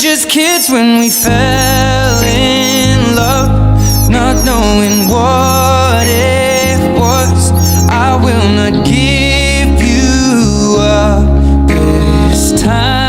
just kids when we fell in love, not knowing what it was. I will not give you up this time.